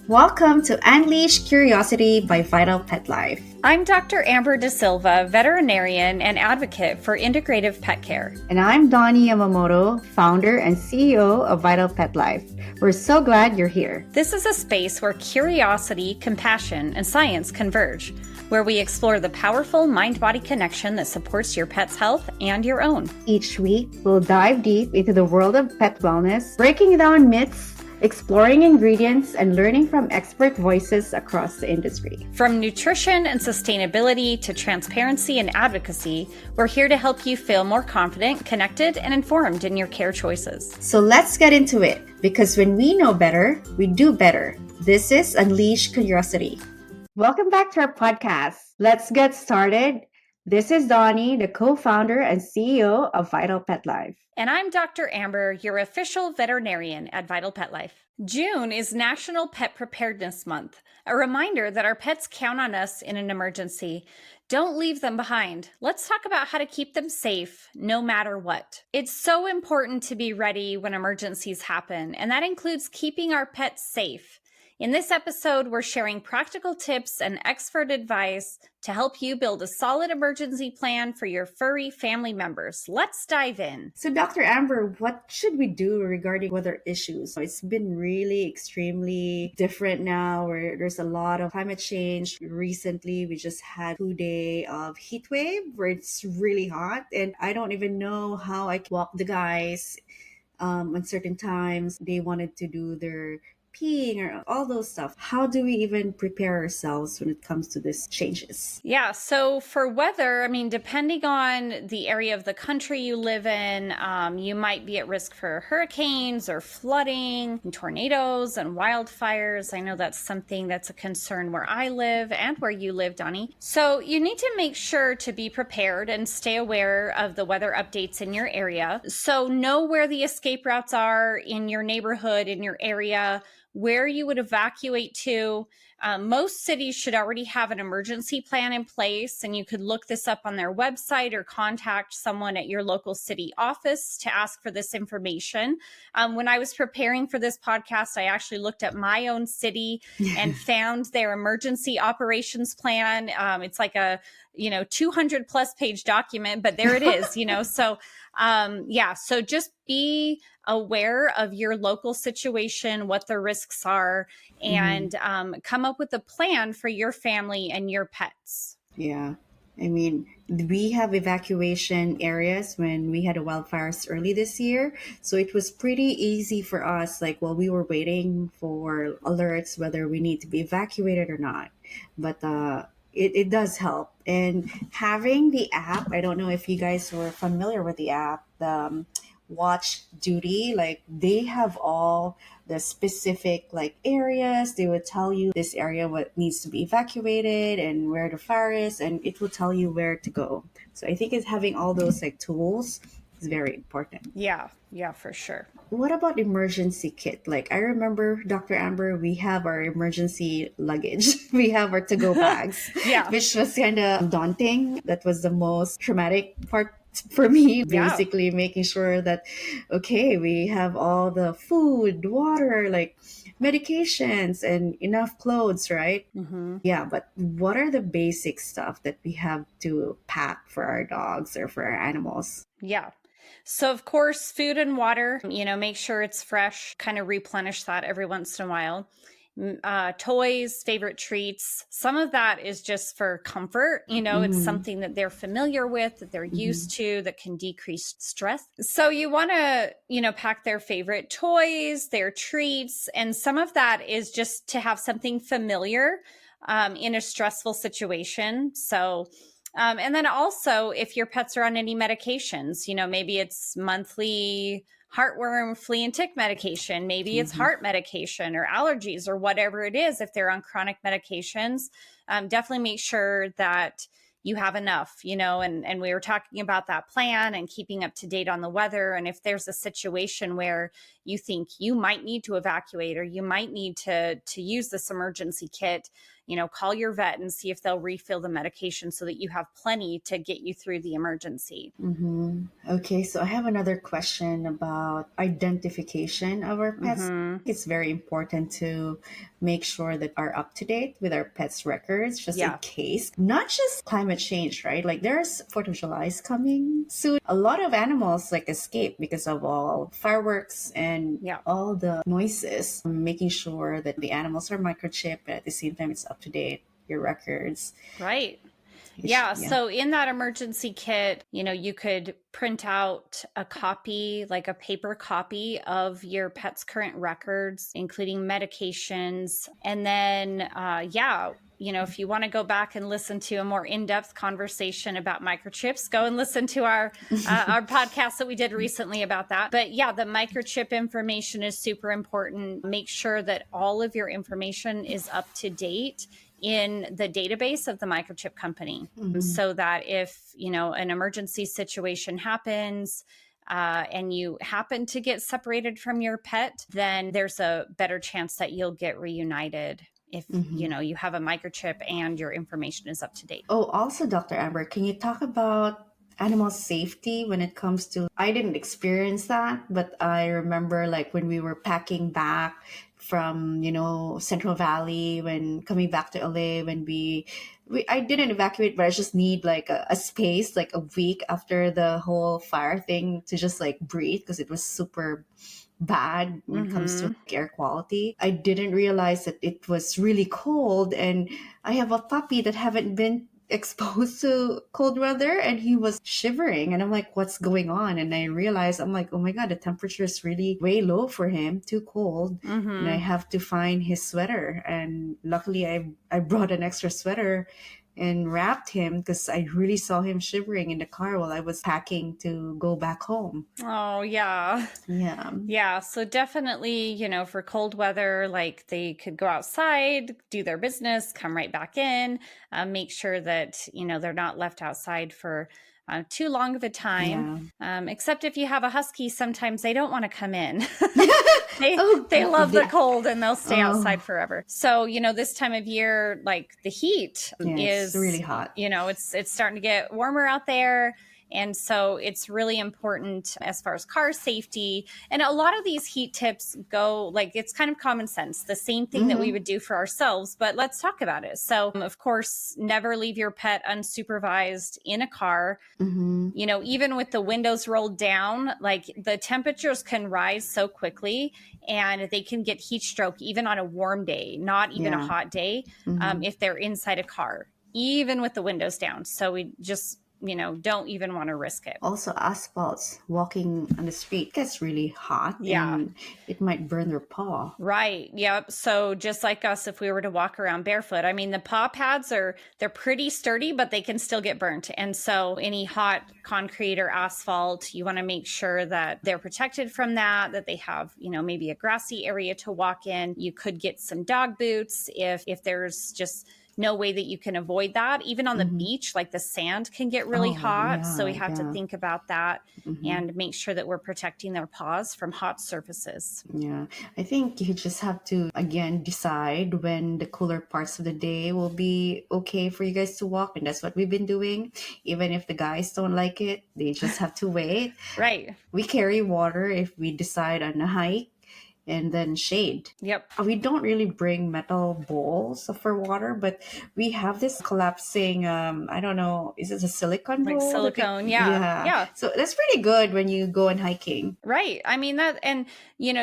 Welcome to Unleash Curiosity by Vital Pet Life. I'm Dr. Amber De Silva, veterinarian and advocate for integrative pet care. And I'm Donie Yamamoto, founder and CEO of Vital Pet Life. We're so glad you're here. This is a space where curiosity, compassion, and science converge, where we explore the powerful mind-body connection that supports your pet's health and your own. Each week, we'll dive deep into the world of pet wellness, breaking down myths, exploring ingredients, and learning from expert voices across the industry. From nutrition and sustainability to transparency and advocacy, we're here to help you feel more confident, connected, and informed in your care choices. So let's get into it, because when we know better, we do better. This is Unleash Curiosity. Welcome back to our podcast. Let's get started. This is Donie, the co-founder and CEO of Vital Pet Life. And I'm Dr. Amber, your official veterinarian at Vital Pet Life. June is National Pet Preparedness Month, a reminder that our pets count on us in an emergency. Don't leave them behind. Let's talk about how to keep them safe no matter what. It's so important to be ready when emergencies happen, and that includes keeping our pets safe. In this episode, we're sharing practical tips and expert advice to help you build a solid emergency plan for your furry family members. Let's dive in. So, Dr. Amber, what should we do regarding weather issues? It's been really extremely different now, where there's a lot of climate change. Recently, we just had 2 days of heat wave where it's really hot, and I don't even know how I can walk the guys on certain times. They wanted to do their peeing or all those stuff. How do we even prepare ourselves when it comes to these changes? Yeah, so for weather, depending on the area of the country you live in, you might be at risk for hurricanes or flooding, and tornadoes and wildfires. I know that's something that's a concern where I live and where you live, Donie. So you need to make sure to be prepared and stay aware of the weather updates in your area. So know where the escape routes are in your neighborhood, in your area, where you would evacuate to. Most cities should already have an emergency plan in place, and you could look this up on their website or contact someone at your local city office to ask for this information. When I was preparing for this podcast, I actually looked at my own city and found their emergency operations plan. It's like a 200 plus page document, but there it is, so so just be aware of your local situation, what the risks are, and come up with a plan for your family and your pets. Yeah. We have evacuation areas when we had the wildfires early this year. So it was pretty easy for us, while we were waiting for alerts, whether we need to be evacuated or not. But it does help. And having the app, I don't know if you guys were familiar with the app, the Watch Duty, they have all the specific areas. They would tell you this area what needs to be evacuated and where the fire is, and it will tell you where to go. So I think it's having all those tools is very important. Yeah, for sure. What about emergency kit? I remember, Dr. Amber, we have our emergency luggage. We have our to-go bags, which was kind of daunting. That was the most traumatic part for me, basically making sure that, okay, we have all the food, water, medications, and enough clothes, right? Mm-hmm. Yeah, but what are the basic stuff that we have to pack for our dogs or for our animals? Yeah. So of course, food and water, make sure it's fresh, kind of replenish that every once in a while. Toys, favorite treats. Some of that is just for comfort. It's something that they're familiar with, that they're used to, that can decrease stress. So you want to, pack their favorite toys, their treats. And some of that is just to have something familiar in a stressful situation. So and then also, if your pets are on any medications, maybe it's monthly heartworm, flea and tick medication, maybe it's heart medication or allergies or whatever it is. If they're on chronic medications, definitely make sure that you have enough, and we were talking about that plan and keeping up to date on the weather. And if there's a situation where you think you might need to evacuate or you might need to use this emergency kit, call your vet and see if they'll refill the medication so that you have plenty to get you through the emergency. Okay, so I have another question about identification of our pets. It's very important to make sure that are up to date with our pets' records, just in case. Not just climate change, right? Like there's 4th of July is coming soon. A lot of animals like escape because of all fireworks and all the noises. Making sure that the animals are microchipped, but at the same time it's up to date, your records. Right. Yeah. So in that emergency kit, you could print out a copy, like a paper copy of your pet's current records, including medications. And then, if you want to go back and listen to a more in-depth conversation about microchips, go and listen to our podcast that we did recently about that. But yeah, the microchip information is super important. Make sure that all of your information is up to date in the database of the microchip company, so that if, an emergency situation happens, and you happen to get separated from your pet, then there's a better chance that you'll get reunited if, you have a microchip and your information is up to date. Oh, also, Dr. Amber, can you talk about animal safety when it comes to, I didn't experience that, but I remember like when we were packing back from, Central Valley, when coming back to LA, when I didn't evacuate, but I just need like a space, like a week after the whole fire thing to just like breathe, because it was super bad when it comes to air quality. I didn't realize that it was really cold, and I have a puppy that haven't been exposed to cold weather, and he was shivering, and I'm like, what's going on? And I realized, I'm like, oh my god, the temperature is really way low for him, too cold. And I have to find his sweater, and luckily I brought an extra sweater and wrapped him, because I really saw him shivering in the car while I was packing to go back home. Oh, yeah. Yeah. So definitely, for cold weather, like they could go outside, do their business, come right back in, make sure that, they're not left outside for too long of a time. Except if you have a husky, sometimes they don't want to come in. They love the cold and they'll stay outside forever. So, this time of year, like the heat is really hot. It's starting to get warmer out there. And so it's really important as far as car safety. And a lot of these heat tips go, like, it's kind of common sense, the same thing that we would do for ourselves, but let's talk about it. So, of course, never leave your pet unsupervised in a car. Even with the windows rolled down, like the temperatures can rise so quickly, and they can get heat stroke even on a warm day, not even a hot day, if they're inside a car, even with the windows down. So we just don't even want to risk it. Also, asphalts, walking on the street gets really hot. And it might burn their paw. Right. Yep. So just like us, if we were to walk around barefoot, I mean, the paw pads they're pretty sturdy, but they can still get burnt. And so any hot concrete or asphalt, you want to make sure that they're protected from that they have, maybe a grassy area to walk in. You could get some dog boots if there's just no way that you can avoid that. Even on the beach, like the sand can get really hot. So we have to think about that and make sure that we're protecting their paws from hot surfaces. Yeah. I think you just have to, again, decide when the cooler parts of the day will be okay for you guys to walk. And that's what we've been doing. Even if the guys don't like it, they just have to wait. Right. We carry water if we decide on a hike. And then shade. Yep. We don't really bring metal bowls for water, but we have this collapsing, I don't know, is it a silicone bowl? Like silicone, yeah. So that's pretty good when you go on hiking. Right. I mean, that, and,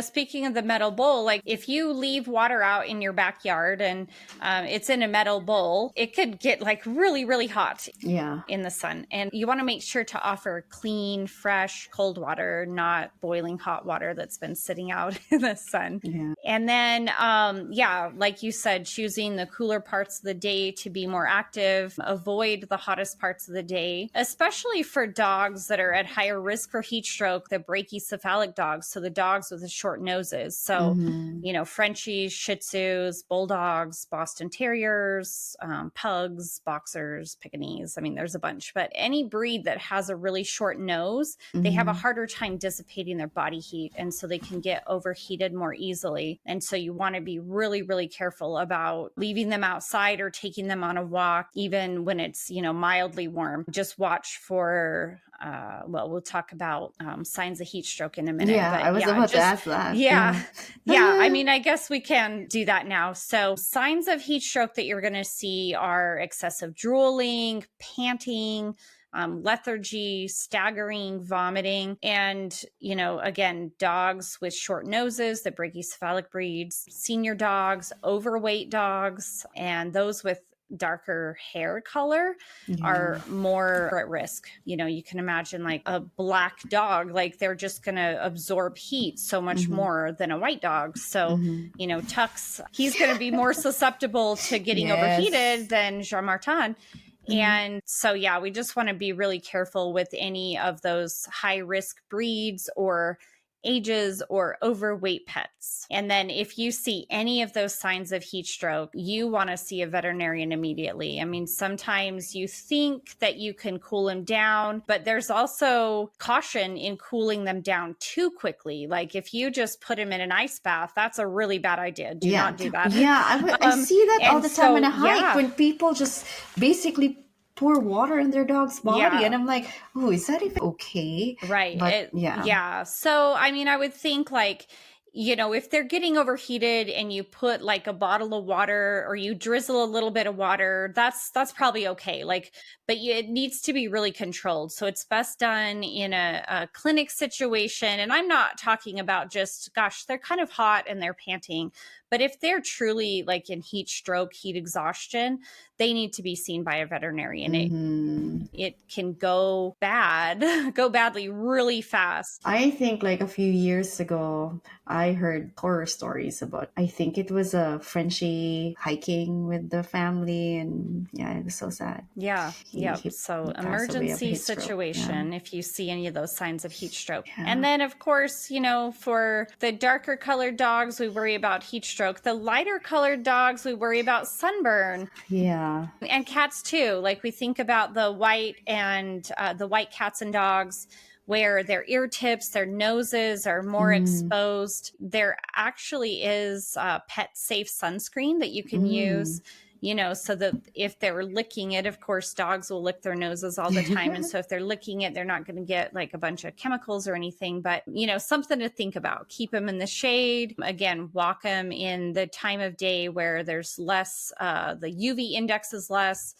speaking of the metal bowl, like if you leave water out in your backyard and it's in a metal bowl, it could get like really, really hot in the sun. And you want to make sure to offer clean, fresh, cold water, not boiling hot water that's been sitting out in the sun. Yeah. And then, like you said, choosing the cooler parts of the day to be more active, avoid the hottest parts of the day, especially for dogs that are at higher risk for heat stroke, the brachycephalic dogs. So the dogs with the short noses. So, Mm-hmm. Frenchies, Shih Tzus, Bulldogs, Boston Terriers, Pugs, Boxers, Pekingese. I mean, there's a bunch, but any breed that has a really short nose, they have a Mm-hmm. harder time dissipating their body heat. And so they can get overheated more easily. And so you want to be really, really careful about leaving them outside or taking them on a walk, even when it's, mildly warm. Just watch for, we'll talk about signs of heat stroke in a minute. Yeah, But I was about to ask that. yeah. Yeah. Yeah. I mean, I guess we can do that now. So signs of heat stroke that you're going to see are excessive drooling, panting, lethargy, staggering, vomiting, and, again, dogs with short noses, the brachycephalic breeds, senior dogs, overweight dogs, and those with darker hair color are Yeah. more at risk. You can imagine like a black dog, like they're just going to absorb heat so much Mm-hmm. more than a white dog. So, Mm-hmm. Tux, he's going to be more susceptible to getting Yes. overheated than Jean Martin. Mm-hmm. And so, we just want to be really careful with any of those high risk breeds or ages or overweight pets. And then if you see any of those signs of heat stroke, you want to see a veterinarian immediately. I mean, sometimes you think that you can cool them down, but there's also caution in cooling them down too quickly. Like if you just put them in an ice bath, that's a really bad idea. Do Yeah. not do that. Yeah, I see that all And the time on so, a hike when people just basically pour water in their dog's body, and I'm like, oh, is that even okay? Right. But yeah. Yeah. So, I mean, I would think like, if they're getting overheated and you put like a bottle of water or you drizzle a little bit of water, that's probably okay. Like, but it needs to be really controlled. So it's best done in a clinic situation. And I'm not talking about just, gosh, they're kind of hot and they're panting. But if they're truly like in heat stroke, heat exhaustion, they need to be seen by a veterinarian. Mm-hmm. It can go badly really fast. I think like a few years ago, I heard horror stories about, I think it was a Frenchie hiking with the family, and yeah, it was so sad. Yeah. Yep. He So passed away of emergency heat stroke. situation if you see any of those signs of heat stroke. Yeah. And then of course, for the darker colored dogs, we worry about heat stroke. The lighter colored dogs, we worry about sunburn. Yeah. And cats too. Like we think about the white cats and dogs where their ear tips, their noses are more exposed. There actually is pet safe sunscreen that you can use, so that if they're licking it, of course, dogs will lick their noses all the time. And so if they're licking it, they're not going to get like a bunch of chemicals or anything, but, something to think about. Keep them in the shade. Again, walk them in the time of day where there's less, the UV index is less.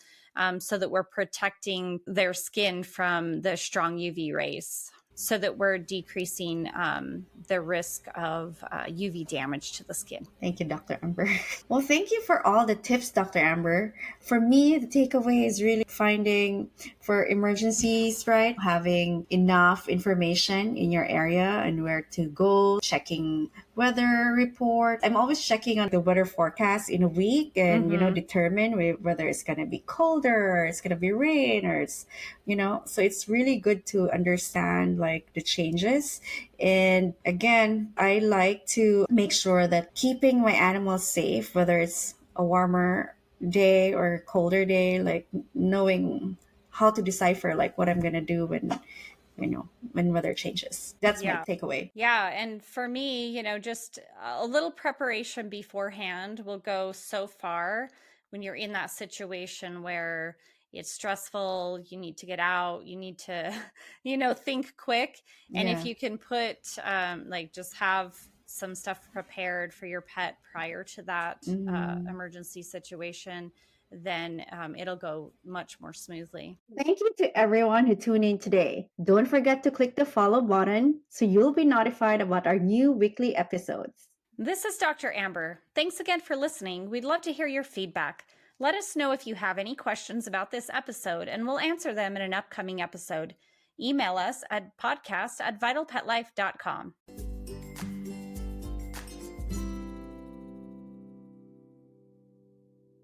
So that we're protecting their skin from the strong UV rays, so that we're decreasing the risk of UV damage to the skin. Thank you, Dr. Amber. Well, thank you for all the tips, Dr. Amber. For me, the takeaway is really finding for emergencies, right? Having enough information in your area and where to go, checking weather report. I'm always checking on the weather forecast in a week and, determine whether it's going to be colder or it's going to be rain or it's, so it's really good to understand like the changes. And again, I like to make sure that keeping my animals safe, whether it's a warmer day or a colder day, like knowing how to decipher like what I'm going to do when weather changes. That's my takeaway. Yeah. And for me, just a little preparation beforehand will go so far when you're in that situation where it's stressful, you need to get out, you need to, think quick. And if you can put, just have some stuff prepared for your pet prior to that emergency situation, then it'll go much more smoothly. Thank you to everyone who tuned in today. Don't forget to click the follow button so you'll be notified about our new weekly episodes. This is Dr. Amber. Thanks again for listening. We'd love to hear your feedback. Let us know if you have any questions about this episode, and we'll answer them in an upcoming episode. Email us at podcast@vitalpetlife.com.